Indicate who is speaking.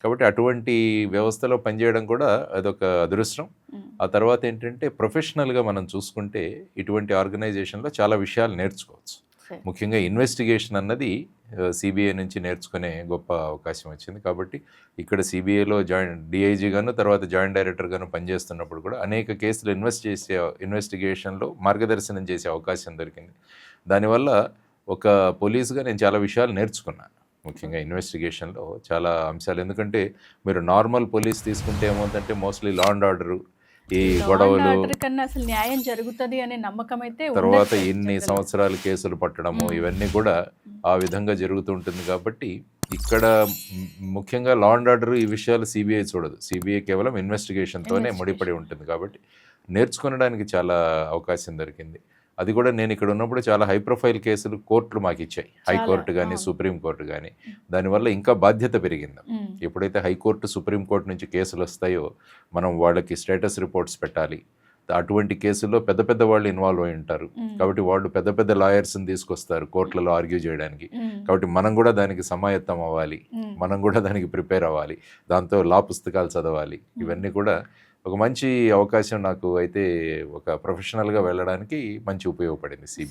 Speaker 1: కాబట్టి అటువంటి వ్యవస్థలో పనిచేయడం కూడా అదొక అదృష్టం.
Speaker 2: హ్మ్.
Speaker 1: ఆ తర్వాత ఏంటంటే ప్రొఫెషనల్‌గా మనం చూసుకుంటే ఇటువంటి ఆర్గనైజేషన్‌లో చాలా విషయాలు నేర్చుకోవచ్చు.
Speaker 2: సరే.
Speaker 1: ముఖ్యంగా ఇన్వెస్టిగేషన్ అన్నది సీబీఐ నుంచి నేర్చుకునే గొప్ప అవకాశం వచ్చింది. కాబట్టి ఇక్కడ సీబీఐలో డీఐజీగాను, తర్వాత జాయింట్ డైరెక్టర్‌గాను పనిచేస్తున్నప్పుడు కూడా అనేక కేసులు ఇన్వెస్టిగేషన్‌లో మార్గదర్శనం చేసే అవకాశం దొరికింది. దానివల్ల ఒక పోలీస్‌గా నేను చాలా విషయాలు నేర్చుకున్నాను. ముఖ్యంగా ఇన్వెస్టిగేషన్‌లో చాలా అంశాలు. ఎందుకంటే మీరు నార్మల్ పోలీస్ తీసుకుంటే ఏమవుతుందంటే మోస్ట్‌లీ లా అండ్ ఆర్డరు, ఈ
Speaker 2: లా అండ్
Speaker 1: గొడవలు,
Speaker 2: ఆర్డర్ కన్నా అసలు న్యాయం జరుగుతది అనే నమ్మకం అయితే
Speaker 1: తర్వాత
Speaker 2: ఉండట్లేదు
Speaker 1: ఇన్ని
Speaker 2: జనరల్‌గా.
Speaker 1: సంవత్సరాలు కేసులు పట్టడము,
Speaker 2: హ్మ్.
Speaker 1: ఇవన్నీ కూడా
Speaker 2: హ్మ్.
Speaker 1: ఆ విధంగా జరుగుతూ ఉంటుంది కాబట్టి ఇక్కడ ముఖ్యంగా లా అండ్ ఆర్డర్ ఈ విషయాలు సీబీఐ చూడదు. సీబీఐ కేవలం ఇన్వెస్టిగేషన్‌తోనే ముడిపడి
Speaker 2: ఇన్వెస్టిగేషన్.
Speaker 1: ఉంటుంది కాబట్టి నేర్చుకొనడానికి చాలా అవకాశం దొరికింది. అది కూడా నేను ఇక్కడ ఉన్నప్పుడు చాలా హై ప్రొఫైల్ కేసులు కోర్టులు మాకిచ్చాయి.
Speaker 2: చాలా.
Speaker 1: హైకోర్టు గాని,
Speaker 2: అవును.
Speaker 1: సుప్రీం కోర్ట్ గాని.
Speaker 2: హ్మ్.
Speaker 1: దానివల్ల ఇంకా బాధ్యత పెరిగింది.
Speaker 2: హ్మ్.
Speaker 1: ఎప్పుడైతే హైకోర్టు, సుప్రీం కోర్ట్ నుంచి కేసులొస్తాయో మనం వాళ్ళకి స్టేటస్ రిపోర్ట్స్ పెట్టాలి. అటువంటి కేసుల్లో పెద్ద పెద్ద వాళ్ళు ఇన్వాల్వ్ అయి ఉంటారు.
Speaker 2: హ్మ్.
Speaker 1: కాబట్టి వాళ్ళు పెద్ద పెద్ద లాయర్స్‌ని తీసుకొస్తారు కోర్టులలో ఆర్గ్యూ చేయడానికి.
Speaker 2: హ్మ్.
Speaker 1: కాబట్టి మనం కూడా దానికి సమాయత్తం అవ్వాలి.
Speaker 2: హ్మ్.
Speaker 1: మనం కూడా దానికి ప్రిపేర్ అవ్వాలి. దాంతో లా పుస్తకాలు చదవాలి.
Speaker 2: హ్మ్.
Speaker 1: ఇవన్నీ కూడా ఒక మంచి అవకాశం నాకు అయితే ఒక ప్రొఫెషనల్‌గా వెళ్ళడానికి మంచి ఉపయోగపడింది